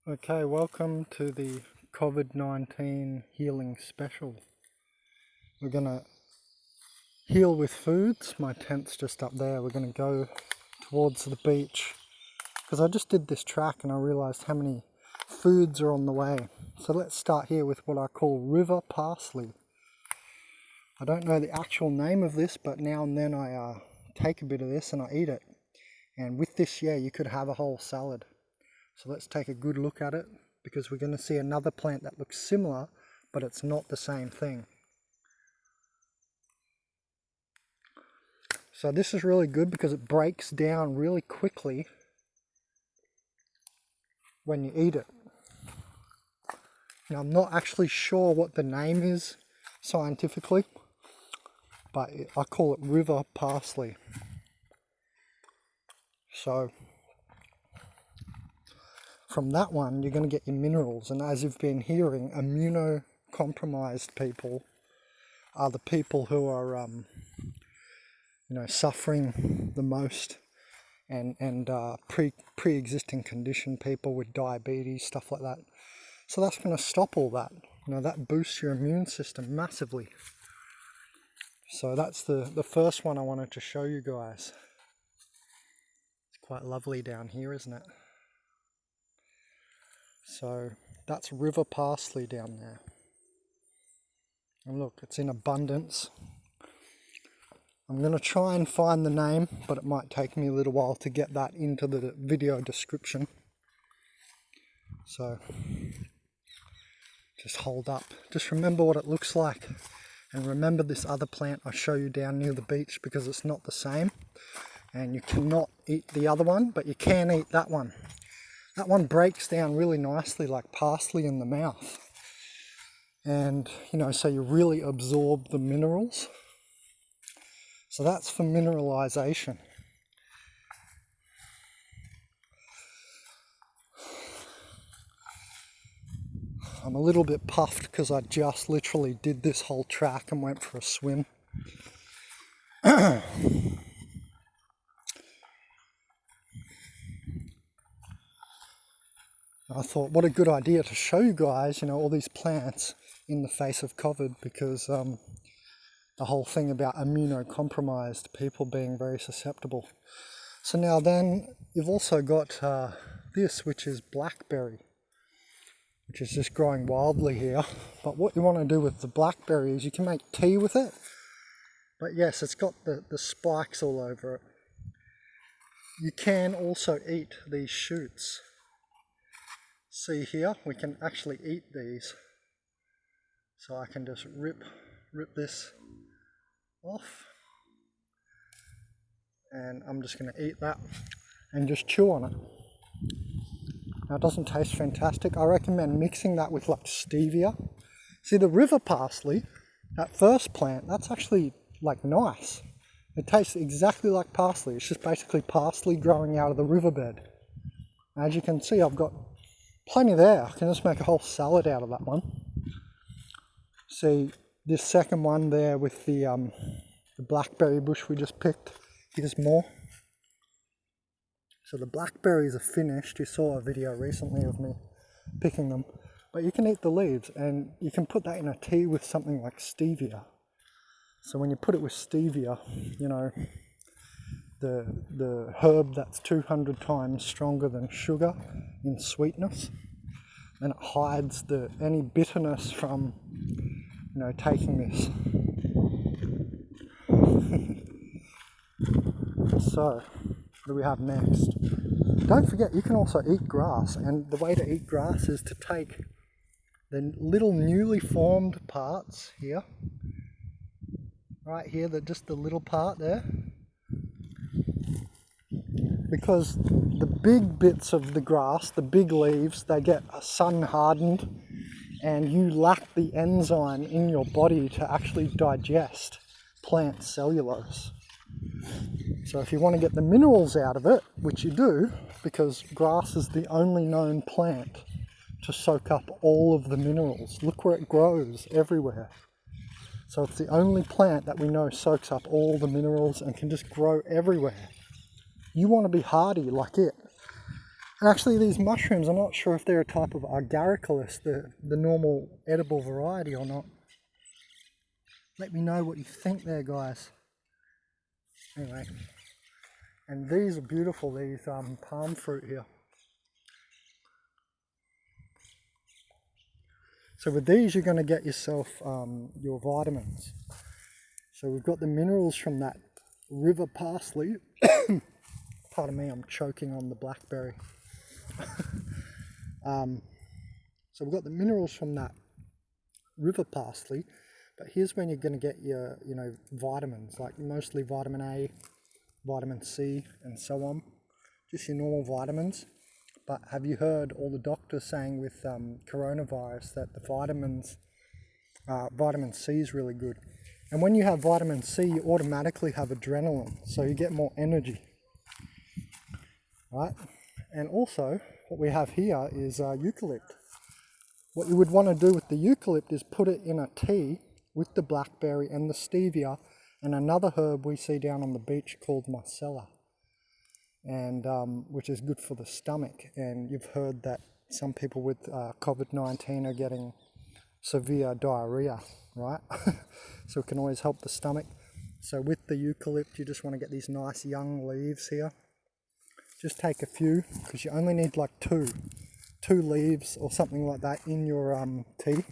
Okay, welcome to the COVID-19 healing special. We're going to heal with foods. My tent's just up there. We're going to go towards the beach because I just did this track and I realized how many foods are on the way. So let's start here with what I call river parsley. I don't know the actual name of this, but now and then I take a bit of this and I eat it. And with this, yeah, you could have a whole salad. So let's take a good look at it because we're going to see another plant that looks similar, but it's not the same thing. So this is really good because it breaks down really quickly when you eat it. Now I'm not actually sure what the name is scientifically, but I call it river parsley. So from that one, you're going to get your minerals, and as you've been hearing, immunocompromised people are the people who are, suffering the most, and pre-existing condition people with diabetes, stuff like that. So that's going to stop all that. That boosts your immune system massively. So that's the first one I wanted to show you guys. It's quite lovely down here, isn't it? So that's river parsley down there. And look, it's in abundance. I'm going to try and find the name, but it might take me a little while to get that into the video description. So just hold up. Just remember what it looks like. And remember this other plant I show you down near the beach because it's not the same. And you cannot eat the other one, but you can eat that one. That one breaks down really nicely like parsley in the mouth. And, so you really absorb the minerals. So that's for mineralization. I'm a little bit puffed because I just literally did this whole track and went for a swim. I thought, what a good idea to show you guys, all these plants in the face of COVID, because the whole thing about immunocompromised people being very susceptible. So now then, you've also got this, which is Blackberry, which is just growing wildly here. But what you want to do with the Blackberry is you can make tea with it. But yes, it's got the spikes all over it. You can also eat these shoots. See here, we can actually eat these. So I can just rip this off. And I'm just going to eat that and just chew on it. Now it doesn't taste fantastic. I recommend mixing that with like stevia. See, the river parsley, that first plant, that's actually like nice. It tastes exactly like parsley. It's just basically parsley growing out of the riverbed. As you can see, I've got plenty there. I can just make a whole salad out of that one. See, this second one there with the blackberry bush we just picked, here's more. So the blackberries are finished. You saw a video recently of me picking them. But you can eat the leaves, and you can put that in a tea with something like stevia. So when you put it with stevia, the herb that's 200 times stronger than sugar in sweetness, and it hides any bitterness from taking this. So what do we have next? Don't forget, you can also eat grass, and the way to eat grass is to take the little newly formed parts here, right here, just the little part there, because the big bits of the grass, the big leaves, they get sun hardened, and you lack the enzyme in your body to actually digest plant cellulose. So if you want to get the minerals out of it, which you do, because grass is the only known plant to soak up all of the minerals. Look where it grows, everywhere. So it's the only plant that we know soaks up all the minerals and can just grow everywhere. You want to be hardy like it. And actually these mushrooms, I'm not sure if they're a type of Agaricus, the normal edible variety or not. Let me know what you think there, guys. Anyway, and these are beautiful, these palm fruit here. So with these you're going to get yourself your vitamins. So we've got the minerals from that river parsley. Pardon me, I'm choking on the blackberry. So we've got the minerals from that river parsley, but here's when you're going to get your, vitamins, like mostly vitamin A, vitamin C, and so on. Just your normal vitamins. But have you heard all the doctors saying with coronavirus that the vitamin C is really good? And when you have vitamin C, you automatically have adrenaline, so you get more energy, right? And also, what we have here is eucalypt. What you would want to do with the eucalypt is put it in a tea with the blackberry and the stevia and another herb we see down on the beach called Marula, and which is good for the stomach. And you've heard that some people with COVID-19 are getting severe diarrhea, right? So it can always help the stomach. So with the eucalypt, you just want to get these nice young leaves here. Just take a few, because you only need like two leaves or something like that in your tea.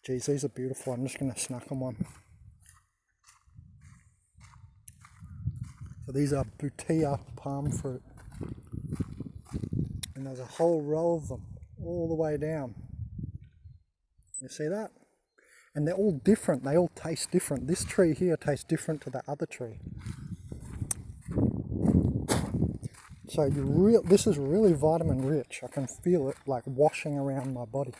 Geez, these are beautiful. I'm just going to snack on one. So these are butea palm fruit. And there's a whole row of them all the way down. You see that? And they're all different. They all taste different. This tree here tastes different to that other tree. So this is really vitamin rich. I can feel it like washing around my body.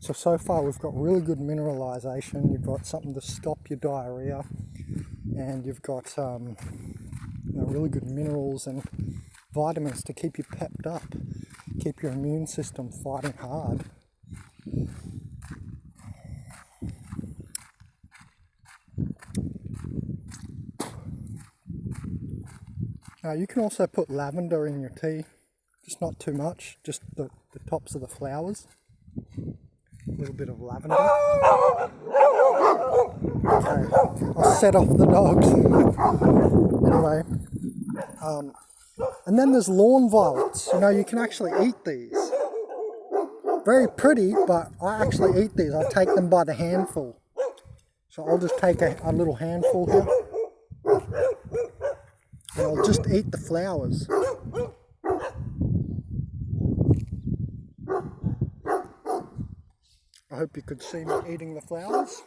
So far we've got really good mineralization. You've got something to stop your diarrhea, and you've got really good minerals and vitamins to keep you pepped up, keep your immune system fighting hard. Now you can also put lavender in your tea, just not too much, just the tops of the flowers. A little bit of lavender. Okay, I'll set off the dogs. Anyway, and then there's lawn violets. You can actually eat these. Very pretty, but I actually eat these. I take them by the handful. So I'll just take a little handful here. And I'll just eat the flowers. I hope you could see me eating the flowers.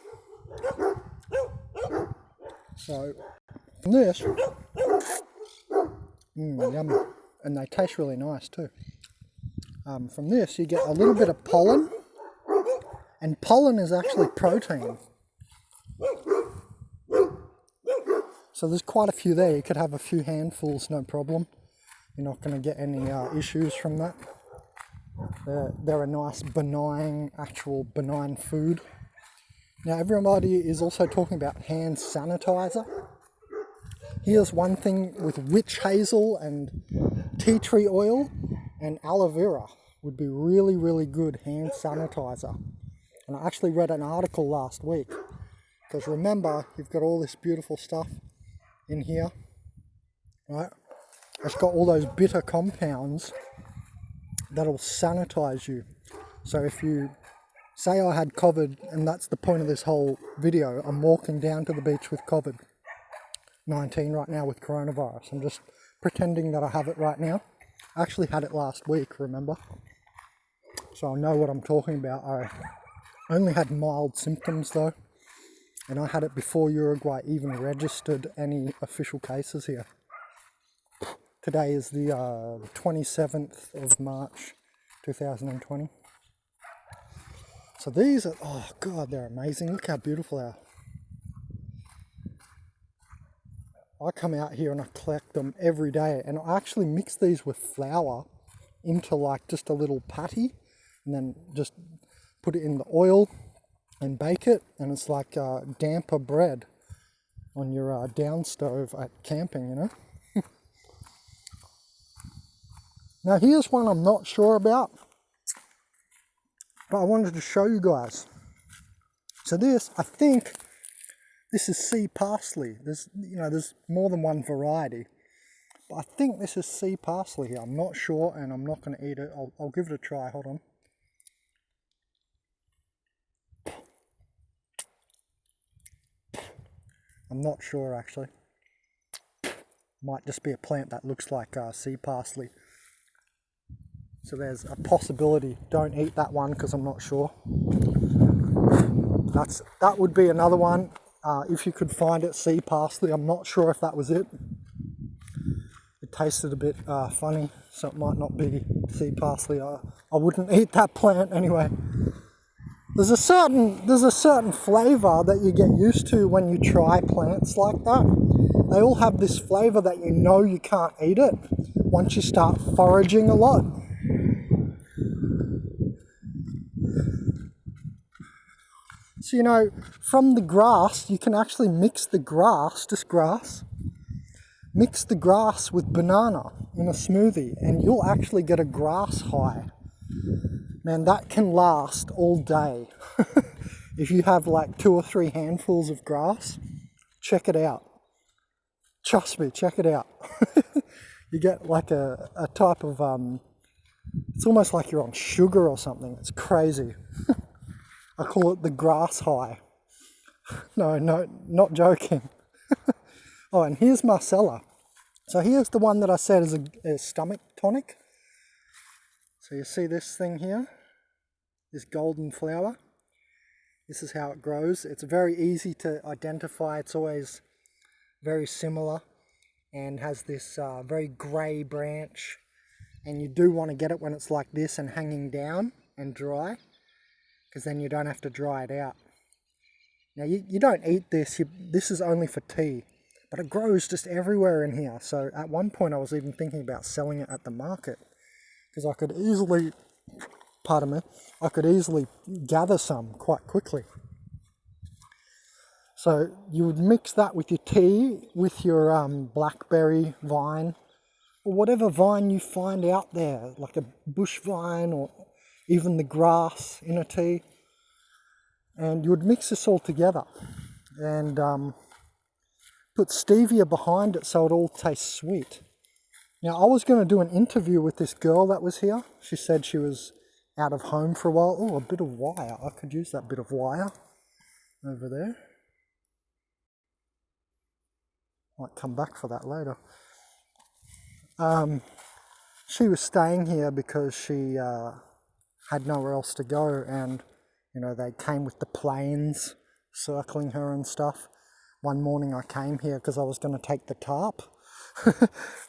So, from this, yummy. And they taste really nice too. From this, you get a little bit of pollen. And pollen is actually protein. So there's quite a few there. You could have a few handfuls, no problem. You're not going to get any issues from that. They're a nice actual benign food. Now everybody is also talking about hand sanitizer. Here's one thing with witch hazel and tea tree oil and aloe vera would be really, really good hand sanitizer. And I actually read an article last week, because remember, you've got all this beautiful stuff in here, right? It's got all those bitter compounds that'll sanitize you. So if you say I had COVID, and that's the point of this whole video, I'm walking down to the beach with COVID-19 right now with coronavirus. I'm just pretending that I have it right now. I actually had it last week, remember? So I know what I'm talking about. I only had mild symptoms though. And I had it before Uruguay even registered any official cases here. Today is the 27th of March 2020. So these are, oh God, they're amazing. Look how beautiful they are. I come out here and I collect them every day, and I actually mix these with flour into like just a little patty, and then just put it in the oil and bake it, and it's like damper bread on your down stove at camping, Now here's one I'm not sure about, but I wanted to show you guys. So this, I think, this is sea parsley. There's more than one variety. But I think this is sea parsley here. I'm not sure, and I'm not going to eat it. I'll give it a try. Hold on. I'm not sure, actually. Might just be a plant that looks like sea parsley. So there's a possibility. Don't eat that one because I'm not sure. That would be another one. If you could find it, sea parsley. I'm not sure if that was it. It tasted a bit funny, so it might not be sea parsley. I wouldn't eat that plant anyway. There's a certain flavour that you get used to when you try plants like that. They all have this flavour that you know you can't eat it once you start foraging a lot. So from the grass, you can actually mix the grass, just grass, mix the grass with banana in a smoothie, and you'll actually get a grass high. Man, that can last all day. If you have like 2 or 3 handfuls of grass, check it out. Trust me, check it out. You get like a type of, it's almost like you're on sugar or something. It's crazy. I call it the grass high. No, not joking. Oh, and here's Marcella. So here's the one that I said is a stomach tonic. So you see this thing here, this golden flower. This is how it grows. It's very easy to identify. It's always very similar and has this very grey branch. And you do want to get it when it's like this and hanging down and dry, because then you don't have to dry it out. Now you don't eat this. This is only for tea. But it grows just everywhere in here. So at one point I was even thinking about selling it at the market, because I could easily, pardon me, I could easily gather some quite quickly. So you would mix that with your tea, with your blackberry vine, or whatever vine you find out there, like a bush vine or even the grass in a tea. And you would mix this all together and put stevia behind it so it all tastes sweet. Now I was going to do an interview with this girl that was here. She said she was out of home for a while. Oh, a bit of wire. I could use that bit of wire over there. Might come back for that later. She was staying here because she had nowhere else to go, and they came with the planes circling her and stuff. One morning I came here because I was going to take the tarp,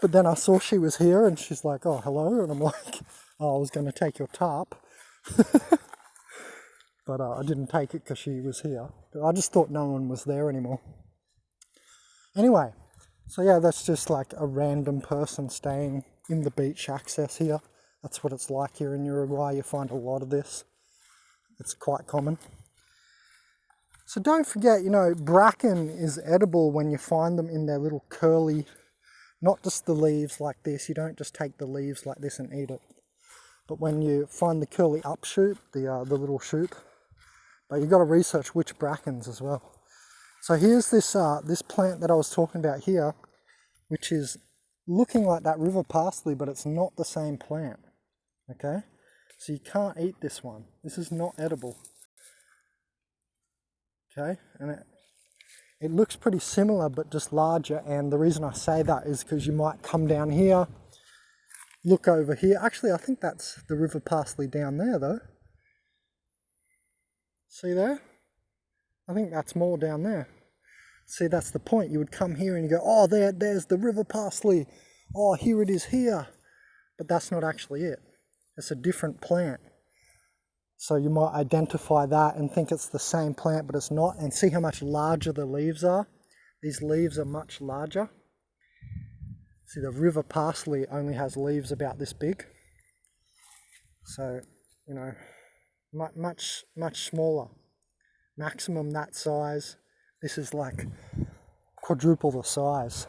but then I saw she was here and she's like, oh, hello, and I'm like, oh, I was going to take your tarp. But I didn't take it because she was here. I just thought no one was there anymore. Anyway, so yeah, that's just like a random person staying in the beach access here. That's what it's like here in Uruguay. You find a lot of this. It's quite common. So don't forget, bracken is edible when you find them in their little curly, not just the leaves like this. You don't just take the leaves like this and eat it. But when you find the curly upshoot, the little shoot, but you've got to research which brackens as well. So here's this this plant that I was talking about here, which is looking like that river parsley, but it's not the same plant. Okay, so you can't eat this one. This is not edible. Okay, and it looks pretty similar, but just larger. And the reason I say that is because you might come down here, look over here. Actually, I think that's the river parsley down there, though. See there? I think that's more down there. See, that's the point. You would come here and you go, oh, there's the river parsley. Oh, here it is here. But that's not actually it. It's a different plant. So you might identify that and think it's the same plant, but it's not. And see how much larger the leaves are? These leaves are much larger. See, the river parsley only has leaves about this big. So, much smaller. Maximum that size. This is like quadruple the size.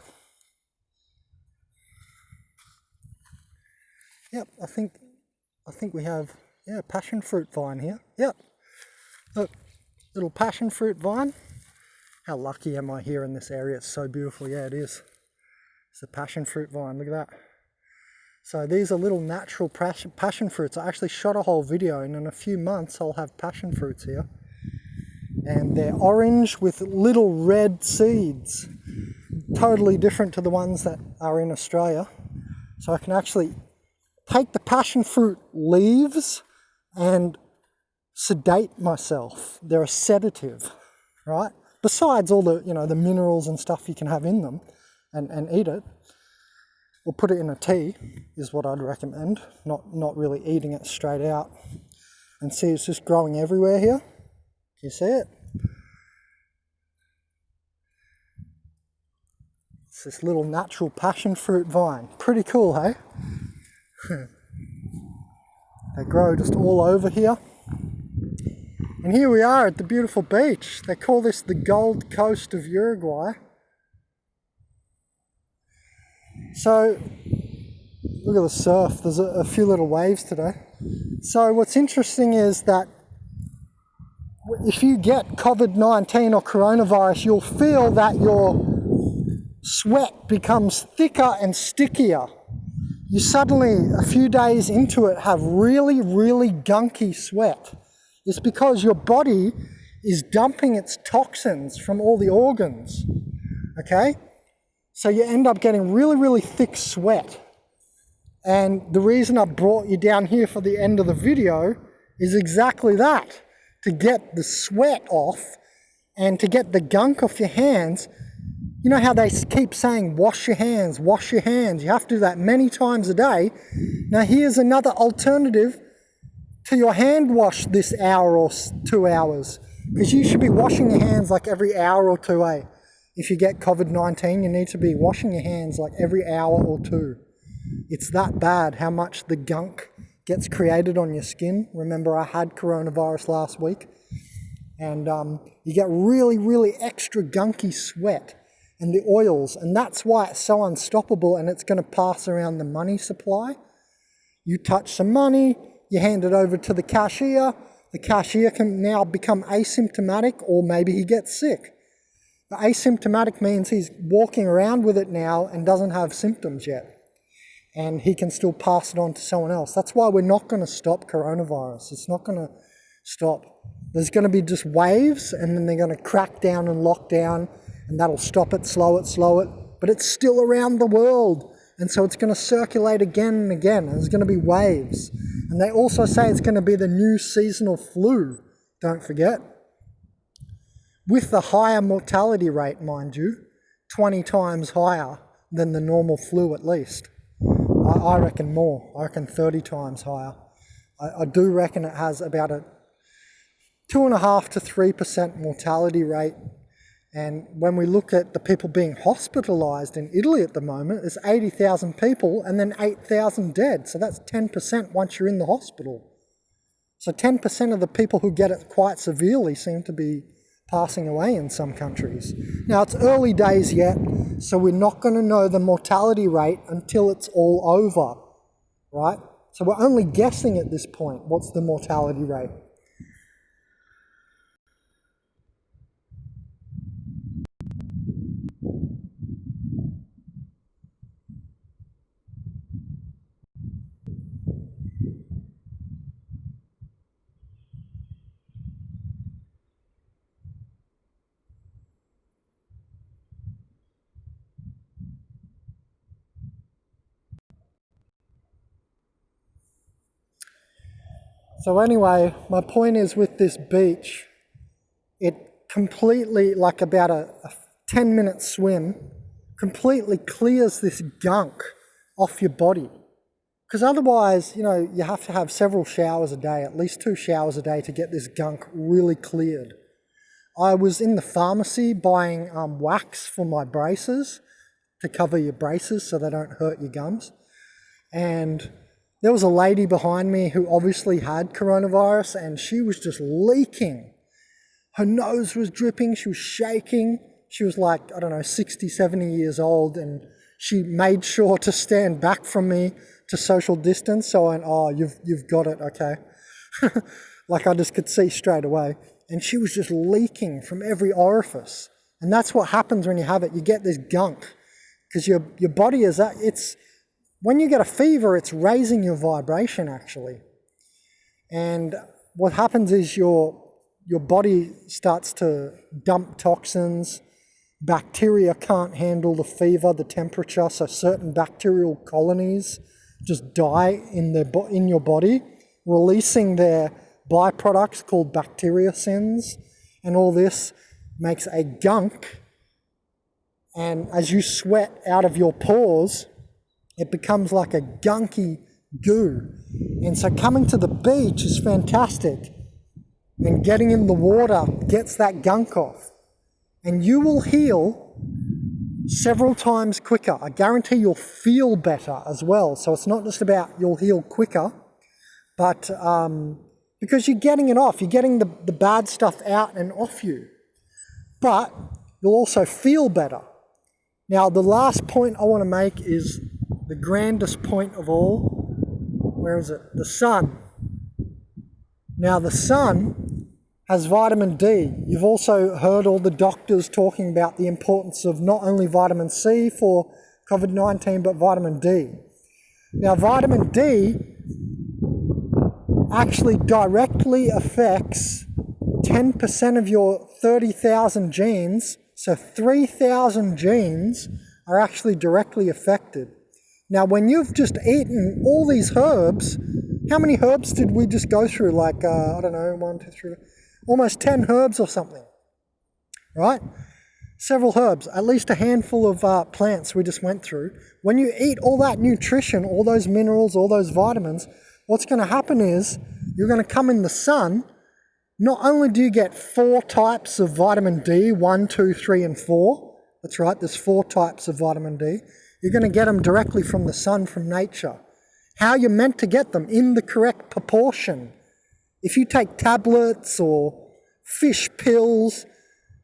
Yep, I think we have, yeah, passion fruit vine here. Yep, look, little passion fruit vine. How lucky am I here in this area? It's so beautiful. Yeah, it is. It's a passion fruit vine. Look at that. So these are little natural passion fruits. I actually shot a whole video, and in a few months I'll have passion fruits here. And they're orange with little red seeds. Totally different to the ones that are in Australia. So I can actually take the passion fruit leaves and sedate myself. They're a sedative, right? Besides all the, the minerals and stuff you can have in them and eat it. Or put it in a tea is what I'd recommend, not really eating it straight out. And see, it's just growing everywhere here. You see it? It's this little natural passion fruit vine. Pretty cool, hey? They grow just all over here. And here we are at the beautiful beach. They call this the Gold Coast of Uruguay. So, look at the surf. There's a few little waves today. So what's interesting is that if you get COVID-19 or coronavirus, you'll feel that your sweat becomes thicker and stickier. You suddenly, a few days into it, have really, really gunky sweat. It's because your body is dumping its toxins from all the organs, okay? So you end up getting really, really thick sweat. And the reason I brought you down here for the end of the video is exactly that. To get the sweat off and to get the gunk off your hands. You know how they keep saying, wash your hands, wash your hands. You have to do that many times a day. Now here's another alternative to your hand wash this hour or 2 hours. Because you should be washing your hands like every hour or two, eh? If you get COVID-19, you need to be washing your hands like every hour or two. It's that bad how much the gunk gets created on your skin. Remember, I had coronavirus last week. And you get really, really extra gunky sweat and the oils. And that's why it's so unstoppable, and it's going to pass around the money supply. You touch some money, you hand it over to the cashier. The cashier can now become asymptomatic, or maybe he gets sick. The asymptomatic means he's walking around with it now and doesn't have symptoms yet. And he can still pass it on to someone else. That's why we're not going to stop coronavirus. It's not going to stop. There's going to be just waves, and then they're going to crack down and lock down, and that'll stop it, slow it. But it's still around the world. And so it's going to circulate again and again. And there's going to be waves. And they also say it's going to be the new seasonal flu. Don't forget. With the higher mortality rate, mind you, 20 times higher than the normal flu at least. I reckon more. I reckon 30 times higher. I do reckon it has about a 2.5 to 3% mortality rate. And when we look at the people being hospitalised in Italy at the moment, there's 80,000 people and then 8,000 dead. So that's 10% once you're in the hospital. So 10% of the people who get it quite severely seem to be passing away in some countries. Now, it's early days yet, so we're not going to know the mortality rate until it's all over, right? So we're only guessing at this point what's the mortality rate. So anyway, my point is with this beach, it completely, like about a 10-minute swim, completely clears this gunk off your body. Because otherwise, you have to have several showers a day, at least 2 showers a day to get this gunk really cleared. I was in the pharmacy buying wax for my braces to cover your braces so they don't hurt your gums. And there was a lady behind me who obviously had coronavirus, and she was just leaking. Her nose was dripping, she was shaking. She was like, 60, 70 years old, and she made sure to stand back from me to social distance. So I went, oh, you've got it, okay. Like I just could see straight away. And she was just leaking from every orifice. And that's what happens when you have it. You get this gunk because your body is, when you get a fever, it's raising your vibration actually. And what happens is your body starts to dump toxins. Bacteria can't handle the fever, the temperature, so certain bacterial colonies just die in your body, releasing their byproducts called bacteriocins, and all this makes a gunk. And as you sweat out of your pores, it becomes like a gunky goo. And so coming to the beach is fantastic, and getting in the water gets that gunk off. And you will heal several times quicker. I guarantee you'll feel better as well. So it's not just about you'll heal quicker, but because you're getting it off, you're getting the bad stuff out and off you. But you'll also feel better. Now, the last point I want to make is the grandest point of all. Where is it? The sun. Now, the sun has vitamin D. You've also heard all the doctors talking about the importance of not only vitamin C for COVID-19, but vitamin D. Now, vitamin D actually directly affects 10% of your 30,000 genes. So 3,000 genes are actually directly affected. Now, when you've just eaten all these herbs, how many herbs did we just go through? Like, I don't know, 1, 2, 3, almost 10 herbs or something, right? Several herbs, at least a handful of plants we just went through. When you eat all that nutrition, all those minerals, all those vitamins, what's going to happen is you're going to come in the sun. Not only do you get 4 types of vitamin D, 1, 2, 3, and 4. That's right, there's 4 types of vitamin D. You're going to get them directly from the sun, from nature. How you're meant to get them, in the correct proportion. If you take tablets or fish pills,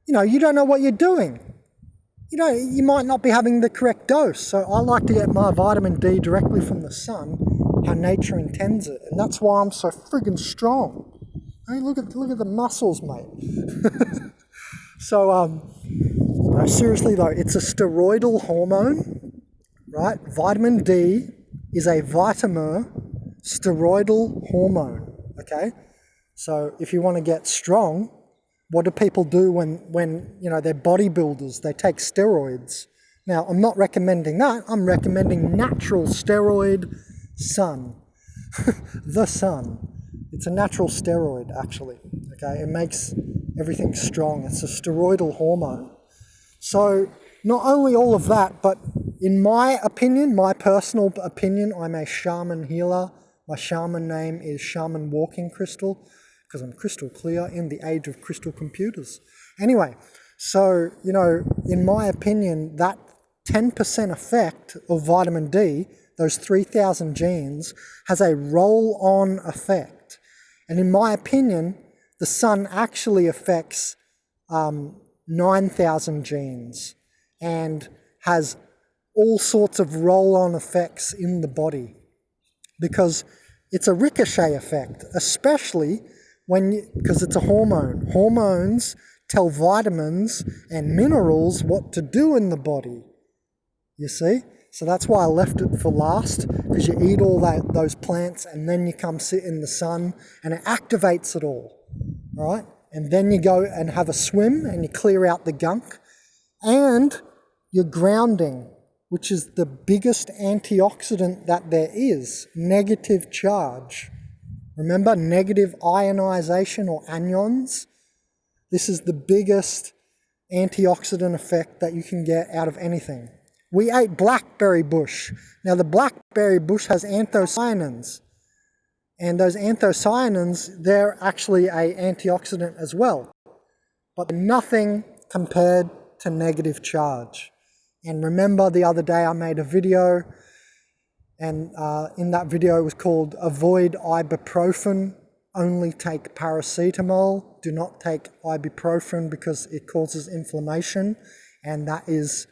you don't know what you're doing. You might not be having the correct dose. So I like to get my vitamin D directly from the sun, how nature intends it. And that's why I'm so friggin' strong. Hey, look at the muscles, mate. So, no, seriously though, it's a steroidal hormone, right? Vitamin D is a vitamin steroidal hormone, okay? So if you want to get strong, what do people do when they're bodybuilders? They take steroids. Now, I'm not recommending that. I'm recommending natural steroid sun. The sun. It's a natural steroid, actually. Okay, it makes everything strong. It's a steroidal hormone. So not only all of that, but in my opinion, my personal opinion, I'm a shaman healer. My shaman name is Shaman Walking Crystal, because I'm crystal clear in the age of crystal computers. Anyway, so, in my opinion, that 10% effect of vitamin D, those 3,000 genes, has a roll-on effect. And in my opinion, the sun actually affects 9,000 genes and has all sorts of roll-on effects in the body, because it's a ricochet effect, especially because it's a hormone. Hormones tell vitamins and minerals what to do in the body, you see? So that's why I left it for last, because you eat all those plants and then you come sit in the sun and it activates it all, right? And then you go and have a swim and you clear out the gunk, and you're grounding, which is the biggest antioxidant that there is, negative charge. Remember, negative ionization or anions? This is the biggest antioxidant effect that you can get out of anything. We ate blackberry bush. Now, the blackberry bush has anthocyanins. And those anthocyanins, they're actually an antioxidant as well. But nothing compared to negative charge. And remember, the other day I made a video, and in that video it was called Avoid Ibuprofen, Only Take Paracetamol. Do not take ibuprofen because it causes inflammation, and that is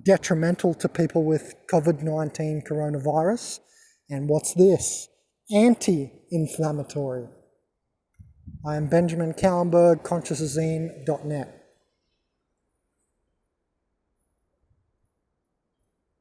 detrimental to people with COVID-19 coronavirus. And what's this? Anti-inflammatory. I am Benjamin Callenberg, consciousazine.net.